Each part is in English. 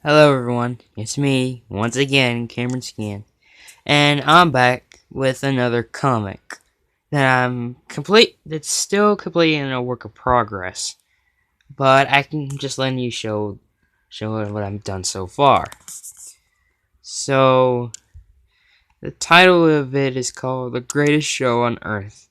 Hello everyone, it's me, once again, Cameron Scance, and I'm back with another comic that's still completely in a work of progress, but I can just let you show what I've done so far. So, the title of it is called The Greatest Show on Earth,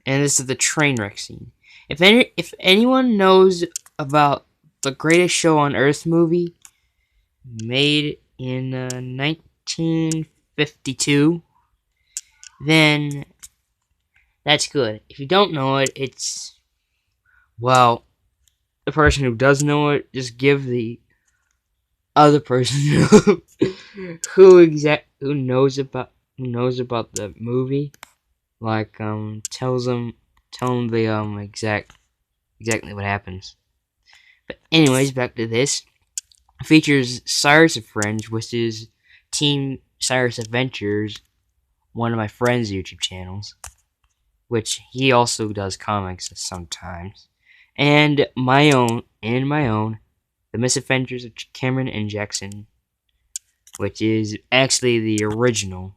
and this is the train wreck scene. If anyone knows about The Greatest Show on Earth movie, made in 1952, then that's good. If you don't know it, well, the person who does know it, just give the other person who knows about the movie, like tell them the exactly what happens. But anyways, back to this. It features Cyrus Adventures, which is Team Cyrus Adventures, one of my friend's YouTube channels, which he also does comics sometimes, and my own, The Misadventures of Cameron and Jackson, which is actually the original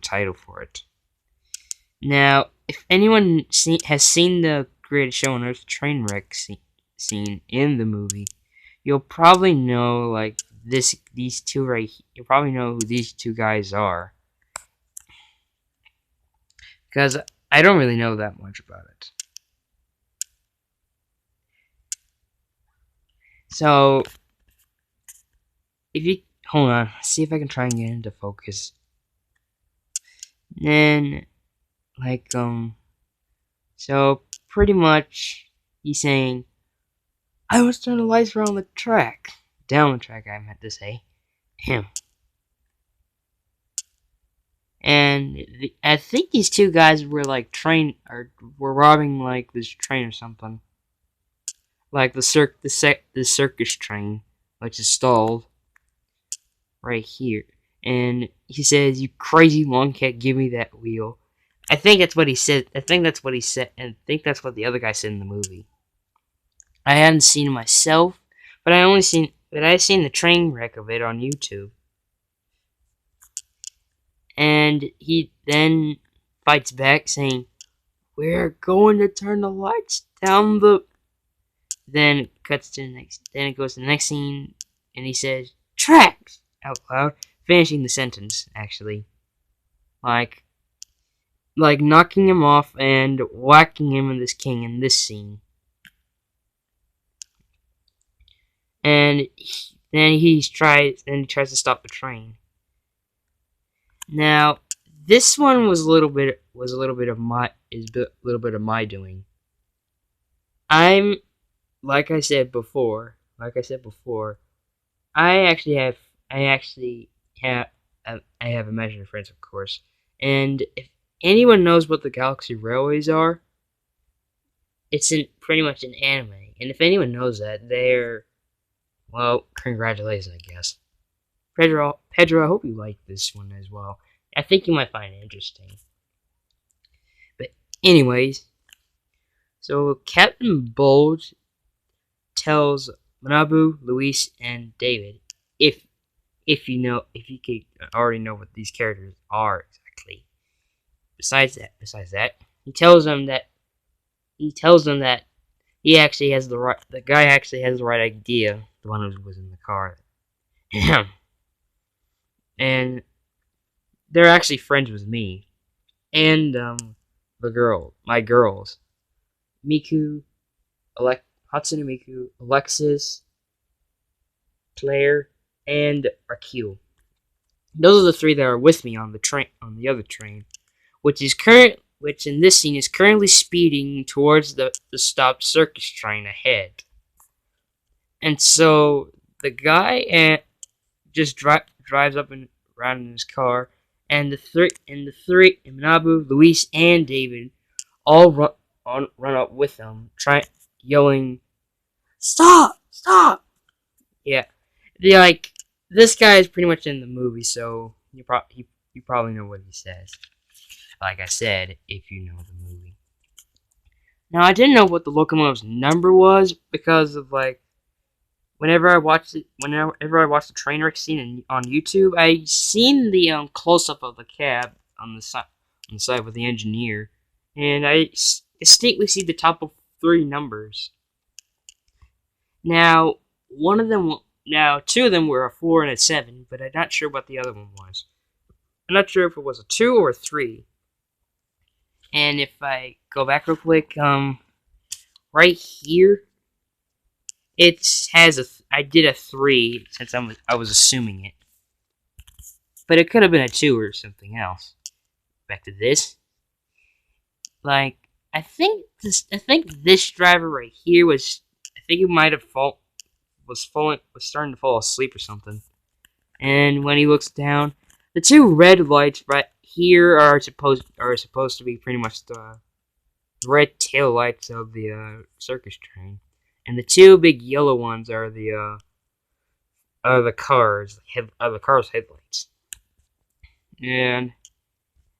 title for it. Now, if anyone has seen the Greatest Show on Earth train wreck scene in the movie, you'll probably know these two right here. You'll probably know who these two guys are, because I don't really know that much about it. So, if you hold on, see if I can try and get into focus. Then, so pretty much, he's saying, "I was turning the lights around the track, down the track." I meant to say, him. And I think these two guys were were robbing this train or something, like the circus train, which is stalled right here. And he says, "You crazy long cat, give me that wheel." I think that's what he said. I think that's what he said, and I think that's what the other guy said in the movie. I hadn't seen it myself, but I've seen the train wreck of it on YouTube. And he then fights back, saying, "We're going to turn the lights down the..." Then it cuts to the next. Then it goes to the next scene, and he says, "Tracks!" out loud, finishing the sentence. Actually, like knocking him off and whacking him in this king in this scene. And then he tries to stop the train. Now, this one was a little bit of my doing. I'm like I said before. I actually have imaginary friends, of course. And if anyone knows what the Galaxy Railways are, it's pretty much an anime. And if anyone knows that, well, congratulations, I guess. Pedro, I hope you like this one as well. I think you might find it interesting. But anyways, so Captain Bulge tells Manabu, Luis, and David, if you could already know what these characters are exactly. Besides that, he tells them that he actually has the guy actually has the right idea. The one who was in the car. And they're actually friends with me. And my girls. Miku, Hatsune Miku, Alexis, Claire, and Raquel. Those are the three that are with me on the other train, which in this scene is currently speeding towards the stopped circus train ahead. And so the guy just drives up and around in his car, and the three, Manabu, Luis, and David all run up with him, yelling, "Stop! Stop!" Yeah, this guy is pretty much in the movie, so you probably know what he says. Like I said, if you know the movie. Now, I didn't know what the locomotive's number was because of whenever I watched the train wreck scene on YouTube, I seen the close up of the cab on the side with the engineer, and I distinctly see the top of 3 numbers. Now, two of them were a 4 and a 7, but I'm not sure what the other one was. I'm not sure if it was a 2 or a 3. And if I go back real quick, right here, I did a 3 since I was assuming it, but it could have been a 2 or something else. Back to this, like I think this driver right here was he might have was starting to fall asleep or something. And when he looks down, the 2 red lights right here are supposed to be pretty much the red tail lights of the circus train, and the 2 big yellow ones are the car's headlights. And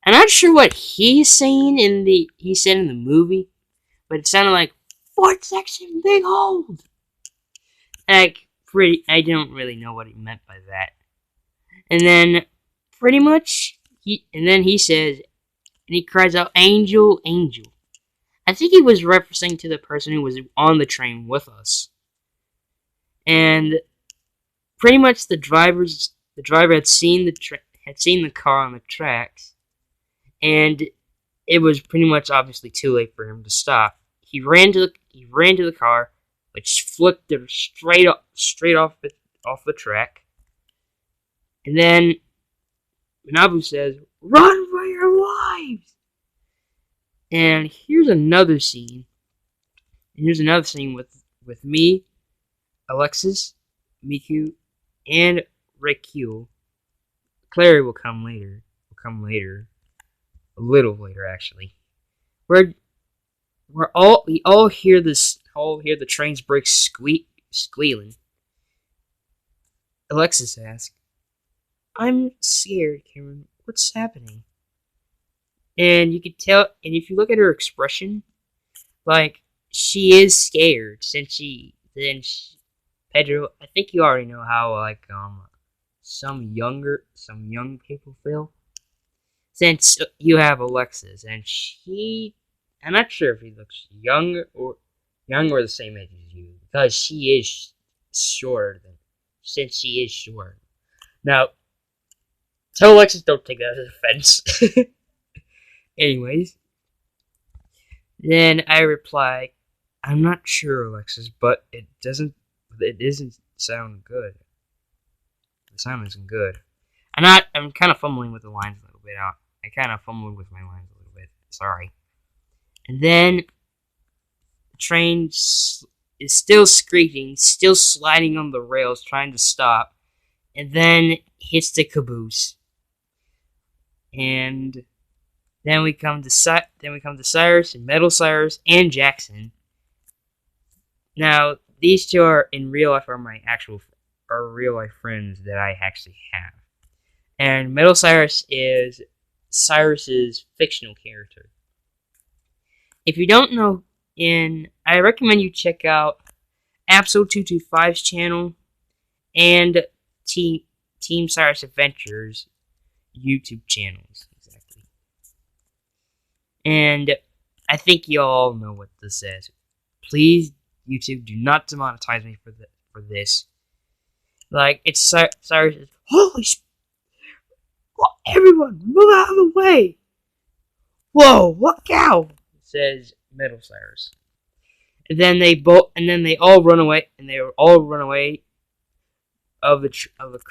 I'm not sure what he said in the movie, but it sounded like fourth section, big hold. I don't really know what he meant by that. And then pretty much he says, and he cries out, "Angel, angel." I think he was referencing to the person who was on the train with us. And pretty much the driver had seen the car on the tracks, and it was pretty much obviously too late for him to stop. He ran to the car, which flipped it straight off the track. And then Manabu says, "Run for your lives!" And here's another scene. With me, Alexis, Miku, and Raquel. Clary will come later. A little later, actually. We all hear the train's brakes squealing. Alexis asks, "I'm scared, Cameron. What's happening?" And you can tell, and if you look at her expression, like, she is scared, Pedro, I think you already know how, like, some young people feel. Since you have Alexis, and I'm not sure if he looks young or the same age as you, because she is shorter. Now, tell Alexis don't take that as offense. Anyways, then I reply, "I'm not sure, Alexis, but it isn't sound good. The sound isn't good." I'm kind of fumbling with the lines a little bit out. I kind of fumbled with my lines a little bit. Sorry. And then the train is still screeching, still sliding on the rails, trying to stop, and then hits the caboose. And then we come to Cyrus and Metal Cyrus and Jackson. Now, these 2 are in real life are real life friends that I actually have. And Metal Cyrus is Cyrus's fictional character. If you don't know, I recommend you check out Absol225's channel and Team Cyrus Adventures YouTube channels. Exactly. And I think you all know what this says. Please, YouTube, do not demonetize me for this. Like, it's Cyrus. Holy everyone, move out of the way! Whoa, look out! Says Metal Cyrus. And then they all run away, of the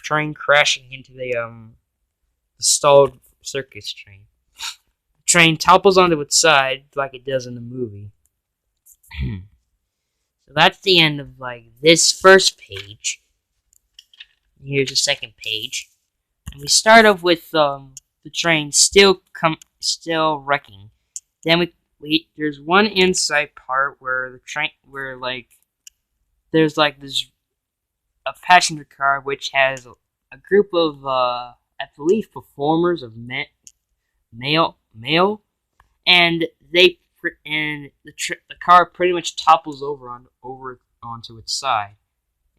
train crashing into the stalled circus train. The train topples onto its side like it does in the movie. So that's the end of this first page. Here's the second page. And we start off with the train still wrecking. Then there's one inside part where there's this a passenger car which has a group of I believe performers of male, and the car pretty much topples over onto its side,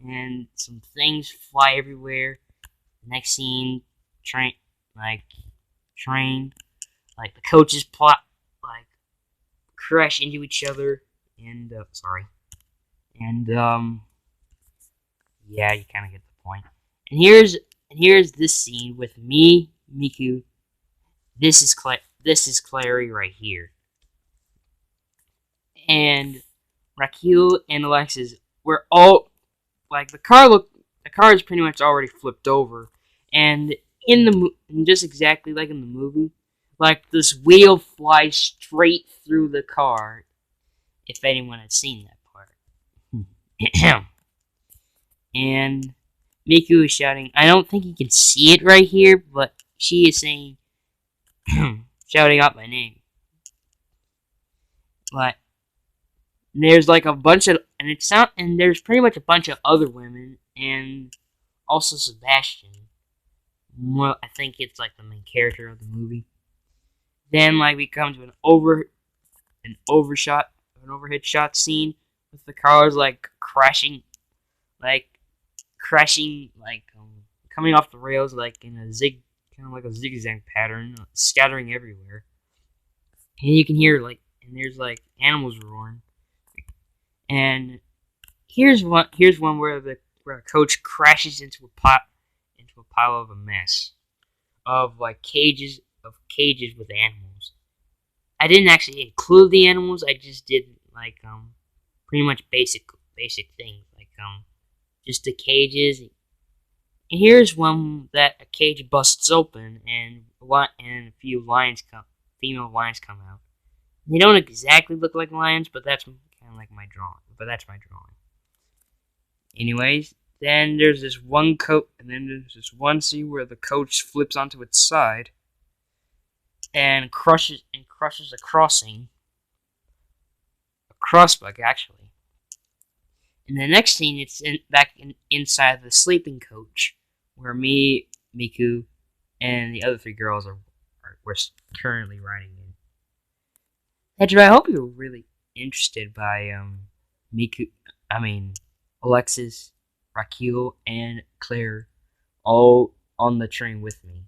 and some things fly everywhere. Next scene, train, like the coaches plot, like crash into each other, and and yeah, you kind of get the point. And here's this scene with me, Miku. This is Clary right here, and Raquel and Alexis. We're all like the car is pretty much already flipped over, and just exactly like in the movie, like this wheel flies straight through the car. If anyone had seen that part, and Miku is shouting. I don't think you can see it right here, but she is saying, shouting out my name. Like there's like a bunch of, and there's pretty much a bunch of other women, and also Sebastian. Well, I think it's like the main character of the movie. Then like we come to an overhead shot scene with the cars like crashing, coming off the rails like in a kind of like a zigzag pattern, scattering everywhere. And you can hear and there's like animals roaring. And here's one where a coach crashes into a pile of a mess of cages with animals. I didn't actually include the animals. I just did pretty much basic things just the cages. And here's one that a cage busts open and a few female lions come out. They don't exactly look like lions, but that's kind of like my drawing. Anyways, then there's this one scene where the coach flips onto its side and crushes a crossbuck actually. In the next scene, it's inside the sleeping coach where me, Miku, and the other three girls we're currently riding in. Pedro, I hope you're really interested by Alexis, Raquel, and Claire all on the train with me.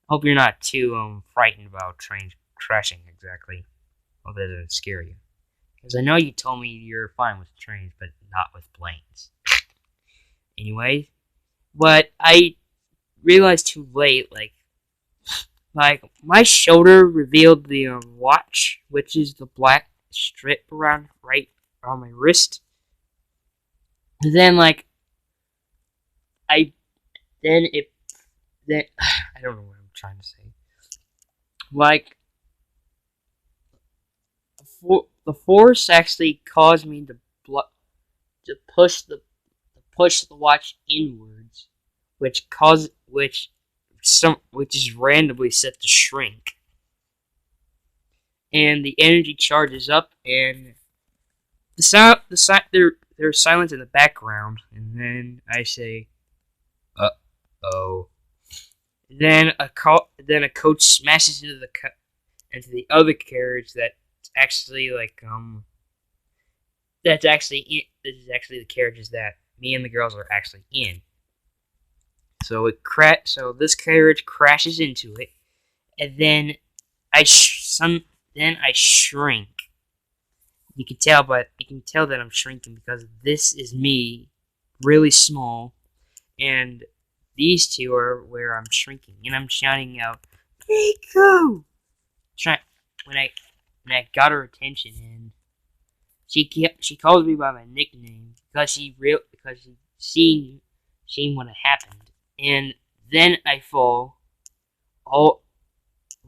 Hope you're not too frightened about trains crashing exactly. Hope that doesn't scare you. Because I know you told me you're fine with trains, but not with planes. Anyway, but I realized too late, my shoulder revealed the watch, which is the black strip around my wrist. And then I don't know what I'm trying to say. The force actually caused me to push the watch inwards, which is randomly set to shrink, and the energy charges up, and there's silence in the background, and then I say, "Uh-oh." Then a coach smashes into the other carriage that's actually this is actually the carriages that me and the girls are actually in. So this carriage crashes into it, and then I shrink. You can tell that I'm shrinking because this is me, really small, and these two are where I'm shrinking, and I'm shouting out, "Riku!" When I got her attention, and she calls me by my nickname because she seen what had happened, and then I fall all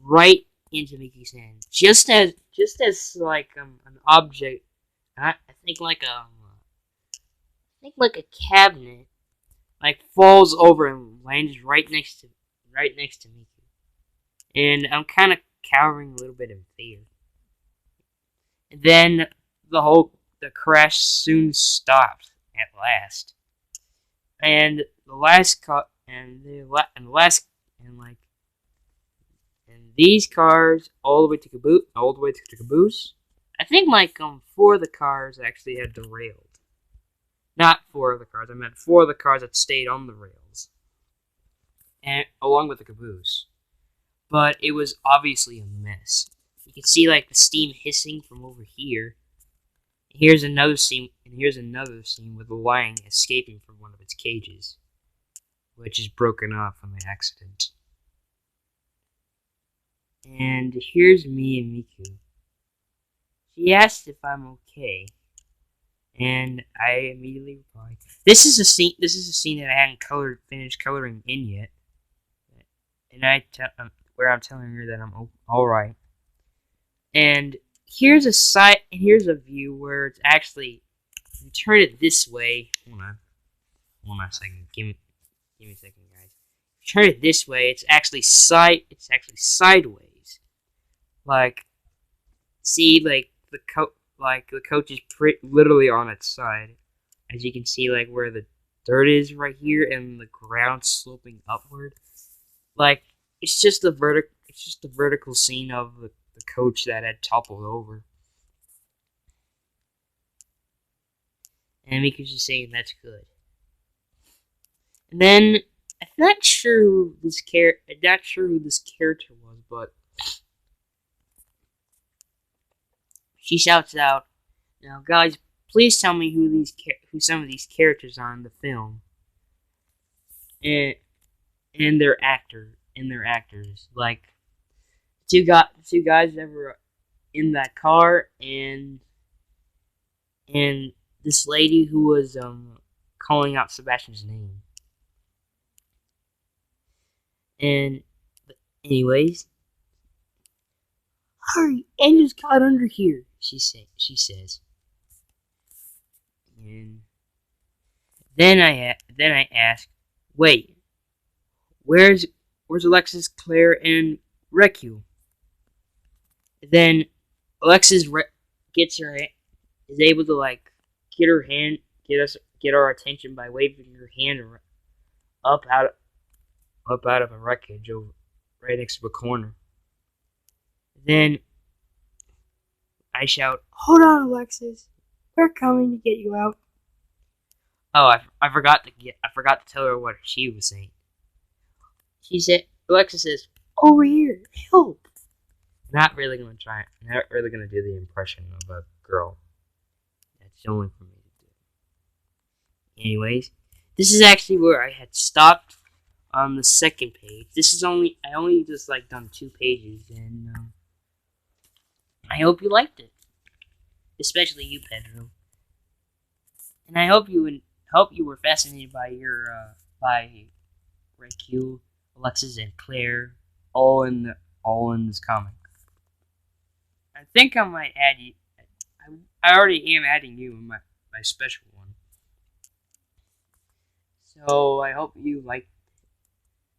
right into Mickey's hand, just as an object. I think like a cabinet falls over and lands right next to Mickey, and I'm kind of cowering a little bit in fear. And then the crash soon stopped at last, and these cars all the way to caboose. I think four of the cars actually had derailed, Not 4 of the cars. I meant 4 of the cars that stayed on the rails, and along with the caboose. But it was obviously a mess. You can see like the steam hissing from over here. Here's another scene, and here's another scene with the lion escaping from one of its cages, which is broken off from the accident. And here's me and Miku. She asked if I'm okay, and I immediately replied, "This is a scene. This is a scene that I hadn't finished coloring in yet." And where I'm telling her that I'm all right. And here's a view where it's actually. You turn it this way. Hold on a second. Give me a second, guys. If you turn it this way, it's actually sideways. Like, see, like the coach is literally on its side, as you can see, like where the dirt is right here, and the ground sloping upward. Like it's just the vertical scene of the coach that had toppled over. And Miku's just saying that's good. And then I'm not sure who this character was, but she shouts out, "Now, guys, please tell me who some of these characters are in the film, and their actors, like two guys that were in that car, and this lady who was calling out Sebastian's name." And anyways, "Hurry, Angel's got under here," she says. And then I ask, "Wait, where's Alexis, Claire, and Raquel?" Then Alexis is able to like get our attention by waving her hand up out of a wreckage over right next to a corner. Then I shout, "Hold on, Alexis, we're coming to get you out." Oh, I forgot to tell her what she was saying. Alexis says, "Over here, help." Not really gonna do the impression of a girl. That's only for me to do. Anyways, this is actually where I had stopped on the second page. I only just like done 2 pages, and I hope you liked it, especially you, Pedro. And I hope you were fascinated by by Raquel, Alexis, and Claire, all in this comic. I think I might add you. I already am adding you in my special one. So I hope you liked.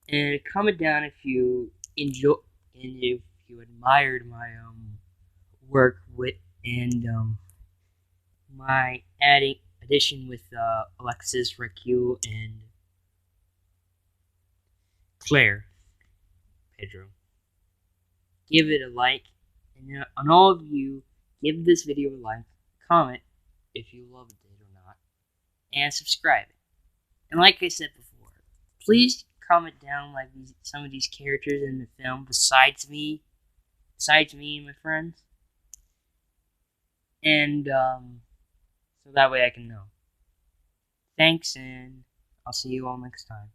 And comment down if you enjoy and if you admired my work with and my addition with Alexis, Raquel, and Claire, Pedro. Give it a like, and on all of you, give this video a like, comment if you loved it or not, and subscribe. And like I said before, please comment down like some of these characters in the film besides me and my friends, and so that way I can know. Thanks, and I'll see you all next time.